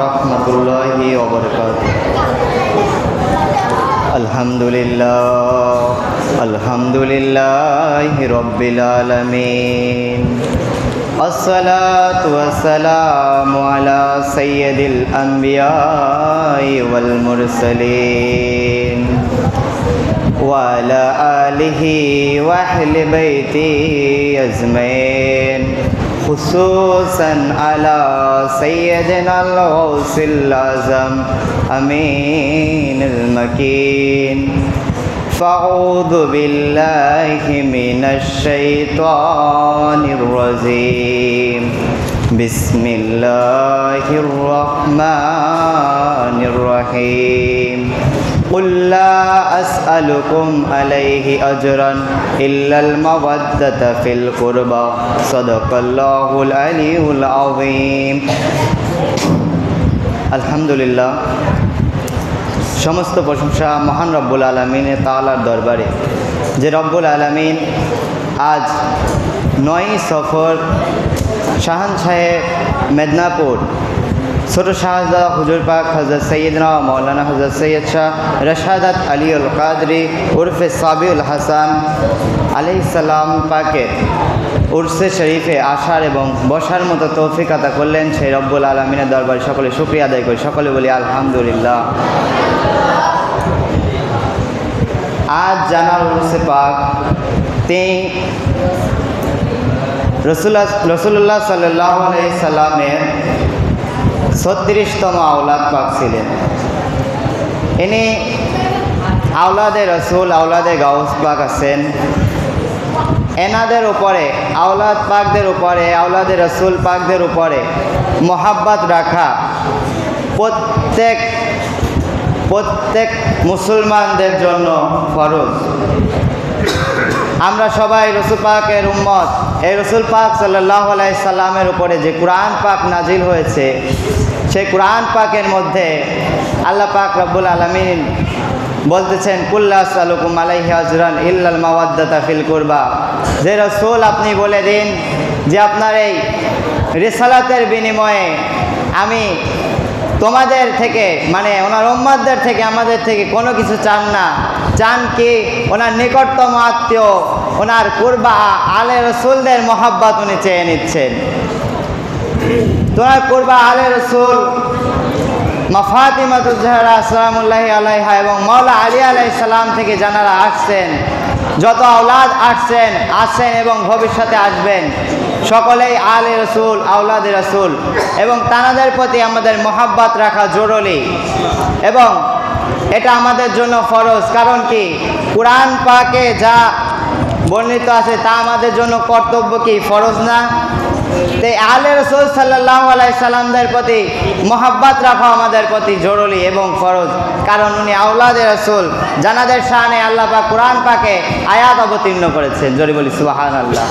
রহমতুল্লাহি ওয়া বারাকাতুহু। আলহামদুলিল্লাহি রাব্বিল আলামিন। আসসালাতু ওয়াসসালামু আলা সাইয়্যিদিল আমবিয়াই ওয়াল মুরসালিন ওয়া আলা আলিহি ওয়া আহলি বাইতিহি আজমাইন, خصوصا على سيدنا الغوث الأعظم أمين المكين. فأعوذ بالله من الشيطان الرجيم. بسم الله الرحمن الرحيم. قل لا أسألكم عليه أجرا إلا المودة في القربى. صدق الله العلي العظيم. আলহামদুলিল্লাহ, সমস্ত প্রশংসা মহান রব্বুল আলামিনের তাআলার দরবারে, যে রব্বুল আলামিন আজ 9 সফর শাহানশাহে মেদিনীপুর ছোট শাহজাদা হুজুর পাক হযরত সৈয়দনা মাওলানা হযরত সৈয়দ শাহ রশাদাত আলীউল কাদরি উরফে সাবিউল হাসান আলাইহিস সালাম পাকের উরসে শরীফে আসার এবং বসার মতো তৌফিক আতা করলেন। সেই রব্বুল আলামিনের দরবারে সকলে শুকরিয়া আদায় করি, সকলে বলি আলহামদুলিল্লাহ। আজ জানার উরসে পাক তিনি রসুল্লাহ সাল্লাল্লাহু আলাইহি সাল্লামের 36তম আওলাদ পাক ছিলেন। ইনি আওলাদে রসুল, আওলাদে গাউস পাক আছেন। এনাদের উপরে, আওলাদ পাকদের উপরে, আওলাদে রসুল পাকদের উপরে মোহাব্বত রাখা প্রত্যেক মুসলমানদের জন্য ফরজ। আমরা সবাই রসুল পাকের উম্মত। এই রসুল পাক সাল্লাল্লাহু আলাইহি সাল্লামের উপরে যে কোরআন পাক নাজিল হয়েছে, সেই কোরআন পাকের মধ্যে আল্লাহ পাক রব্বুল আলামিন বলতেছেন, কুল লা আসআলুকুম আলাইহি আজরান ইল্লাল মাওয়াদ্দাতা ফিল কুরবা। যে রসুল আপনি বলে দিন যে আপনার এই রিসালাতের বিনিময়ে আমি তোমাদের থেকে, মানে ওনার উম্মতদের থেকে, আমাদের থেকে কোনো কিছু চান না। চান কি? ওনার নিকটতম আত্মীয়, ওনার কুরবা আলে রসুলদের মহাব্বত উনি চেয়ে নিচ্ছেন। তোমার কুরবা আলে রসুল মা ফাতিমাতুজ জাহরা সালামুল্লাহি আলাইহা এবং মাওলা আলী আলাইহিস সালাম থেকে যারা আসছেন, যত আওলাদ আসছেন এবং ভবিষ্যতে আসবেন, সকলেই আলে রসুল, আওলাদে রসুল, এবং তানাদের প্রতি আমাদের মহাব্বত রাখা জরুরি এবং এটা আমাদের জন্য ফরজ। কারণ কি? কুরআন পাকে যা বর্ণিত আছে তা আমাদের জন্য কর্তব্য, কি ফরজ না? তাই আলে রসুল সাল্লাল্লাহু আলাইহি সাল্লামদের প্রতি মহাব্বত রাখা আমাদের প্রতি জরুরি এবং ফরজ। কারণ উনি আওলাদে রসুল, জানাদের শানে আল্লাহ পাক কুরআন পাকে আয়াত অবতীর্ণ করেছেন। জোরে বলি সুবহানাল্লাহ।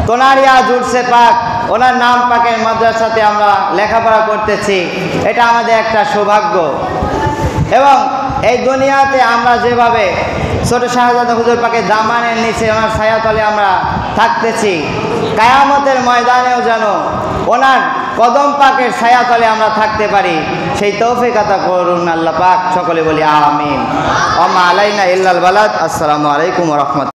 তোনার আজ উরসে পাক, ওনার নাম পাকের মাদ্রাসাতে আমরা লেখাপড়া করতেছি, এটা আমাদের একটা সৌভাগ্য। এবং এই দুনিয়াতে আমরা যেভাবে ছোট শাহজাদা হুজুর পাকের দামানের নিচে ওনার ছায়াতলে আমরা থাকতেছি, কিয়ামতের ময়দানেও যেন ওনার কদম পাকের ছায়াতলে আমরা থাকতে পারি, সেই তৌফিক আতা করুন আল্লাহ পাক। সকলে বলি আমিন। ওয়া মা আলাইনা ইল্লাল বালাগ। আসসালামু আলাইকুম ওয়া রাহমাতুল্লাহ।